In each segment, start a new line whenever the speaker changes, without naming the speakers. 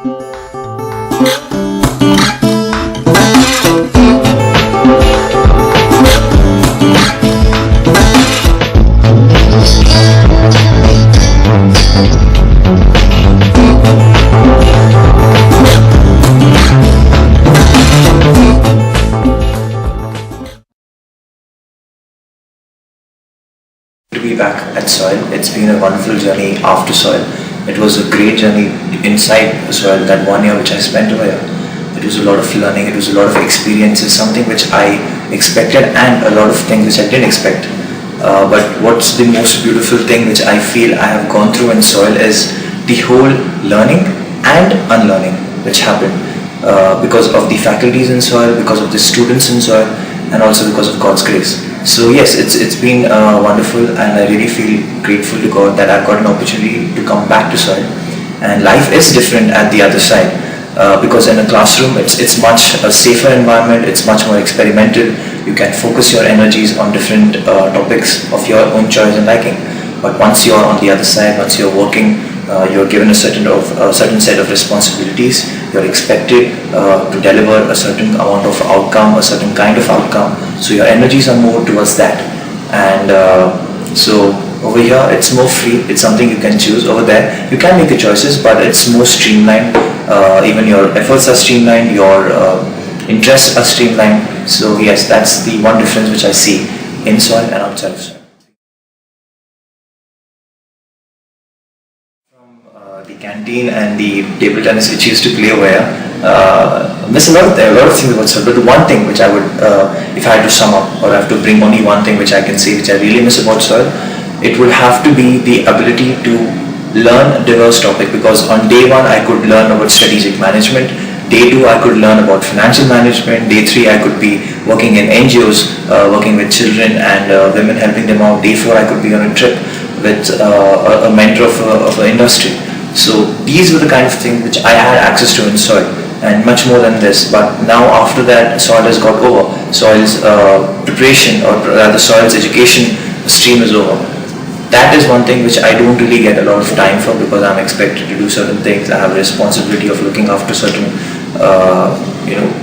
Back at soil. It's been a wonderful journey after soil. It was a great journey inside soil, that 1 year which I spent over here. It was a lot of learning, it was a lot of experiences, something which I expected and a lot of things which I didn't expect. But what's the most beautiful thing which I feel I have gone through in soil is the whole learning and unlearning which happened because of the faculties in soil, because of the students in soil, and also because of God's grace. So yes, it's been wonderful, and I really feel grateful to God that I've got an opportunity to come back to soil. And life is different at the other side because in a classroom it's much a safer environment, it's much more experimental. You can focus your energies on different topics of your own choice and liking. But once you're on the other side, once you're working, you're given a certain set of responsibilities. You're expected to deliver a certain amount of outcome, a certain kind of outcome. So your energies are more towards that. And so over here, it's more free. It's something you can choose. Over there, you can make your choices, but it's more streamlined. Even your efforts are streamlined. Your interests are streamlined. So yes, that's the one difference which I see in soil and outside of soil. The canteen and the table tennis which used to play over here, miss a lot of things about soil. But the one thing which I would, if I had to sum up, or I have to bring only one thing which I can say which I really miss about soil, it would have to be the ability to learn a diverse topic. Because on day one I could learn about strategic management, day two I could learn about financial management, day three I could be working in NGOs, working with children and women, helping them out, day four I could be on a trip with a mentor of an industry. So these were the kind of things which I had access to in soil, and much more than this. But now after that, soil has got over. Soil's preparation, or rather soil's education stream is over. That is one thing which I don't really get a lot of time for, because I'm expected to do certain things. I have a responsibility of looking after certain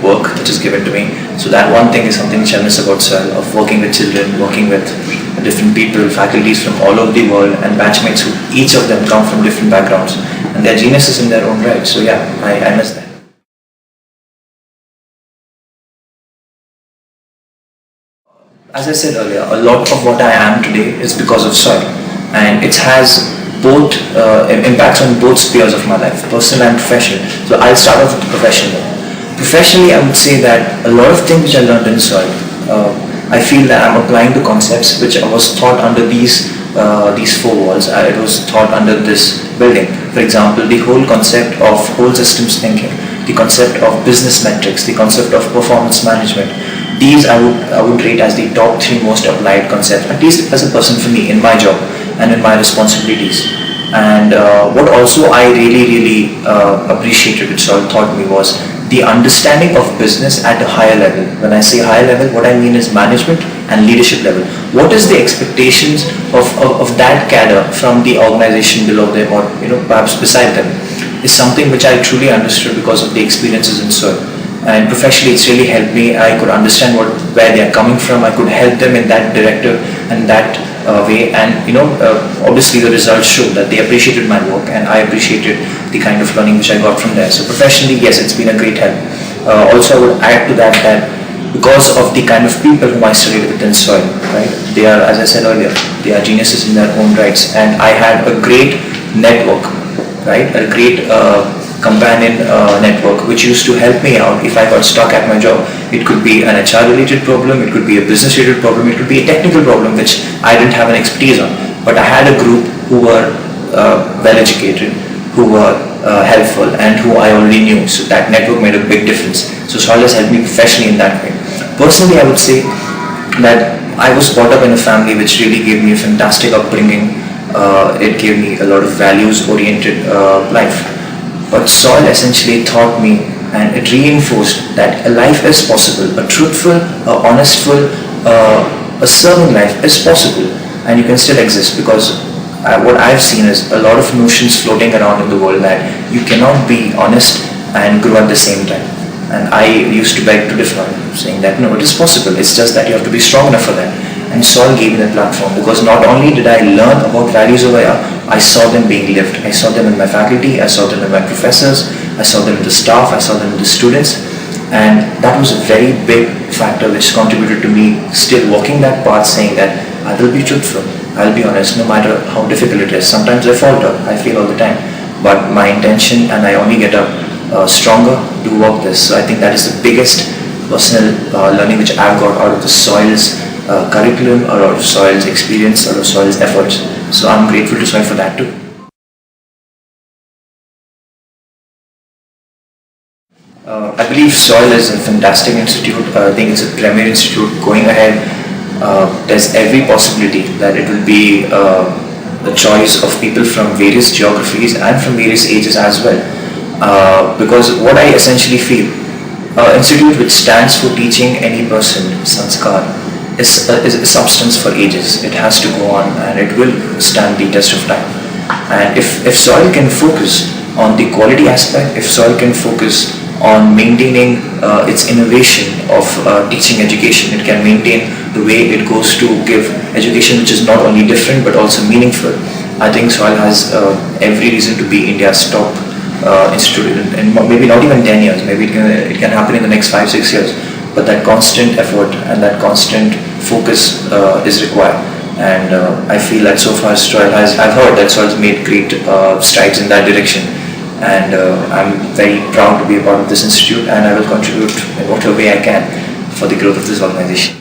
work which is given to me. So that one thing is something which I miss about soil, of working with children, working with different people, faculties from all over the world, and batchmates who each of them come from different backgrounds, and they're geniuses in their own right. So yeah, I miss that. As I said earlier, a lot of what I am today is because of soil, and it has both impacts on both spheres of my life, personal and professional. So I'll start off with the professional. Professionally, I would say that a lot of things which I learned in soil, I feel that I'm applying the concepts which was taught under these four walls. It was taught under this building. For example, the whole concept of whole systems thinking, the concept of business metrics, the concept of performance management. These I would rate as the top three most applied concepts, at least as a person for me in my job and in my responsibilities. And what also I really appreciated, which soil taught me, was the understanding of business at a higher level. When I say higher level, what I mean is management and leadership level. What is the expectations of that cadre from the organization below them, or perhaps beside them, is something which I truly understood because of the experiences in soil. And professionally, it's really helped me. I could understand where they are coming from. I could help them in that directive and that way. And obviously the results show that they appreciated my work, and I appreciated the kind of learning which I got from there. So professionally, yes, it's been a great help. Also, I would add to that because of the kind of people whom I studied with in soil, right? They are, as I said earlier, they are geniuses in their own rights, and I had a great network, right? A great companion network which used to help me out if I got stuck at my job. It could be an HR related problem, it could be a business related problem, it could be a technical problem which I didn't have an expertise on, but I had a group who were well educated, who were helpful, and who I already knew. So that network made a big difference. So soil has helped me professionally in that way. Personally, I would say that I was brought up in a family which really gave me a fantastic upbringing. It gave me a lot of values oriented life. But soil essentially taught me, and it reinforced, that a life is possible, a truthful, honestful, a serving life is possible, and you can still exist, because what I've seen is a lot of notions floating around in the world that you cannot be honest and grow at the same time. And I used to beg to differ, saying that no, it is possible. It's just that you have to be strong enough for that. And Sol gave me that platform, because not only did I learn about values over here, I saw them being lived. I saw them in my faculty, I saw them in my professors, I saw them in the staff, I saw them in the students. And that was a very big factor which contributed to me still walking that path, saying that I will be truthful, I'll be honest, no matter how difficult it is. Sometimes I falter, I fail all the time. But my intention, and I only get up stronger to work this. So I think that is the biggest personal learning which I've got out of the Soil's curriculum, or out of Soil's experience, or out of Soil's efforts. So I'm grateful to Soil for that too. I believe Soil is a fantastic institute. I think it's a premier institute going ahead. There's every possibility that it will be a choice of people from various geographies and from various ages as well. Because what I essentially feel, institute which stands for teaching any person sanskar is a substance for ages. It has to go on, and it will stand the test of time. And if Soil can focus on the quality aspect, if Soil can focus on maintaining its innovation of teaching education, it can maintain the way it goes to give education which is not only different but also meaningful. I think Soil has every reason to be India's top institute, and maybe not even 10 years, maybe it can happen in the next 5-6 years, but that constant effort and that constant focus is required. And I feel that so far I've heard that Soil's made great strides in that direction, and I'm very proud to be a part of this institute, and I will contribute in whatever way I can for the growth of this organization.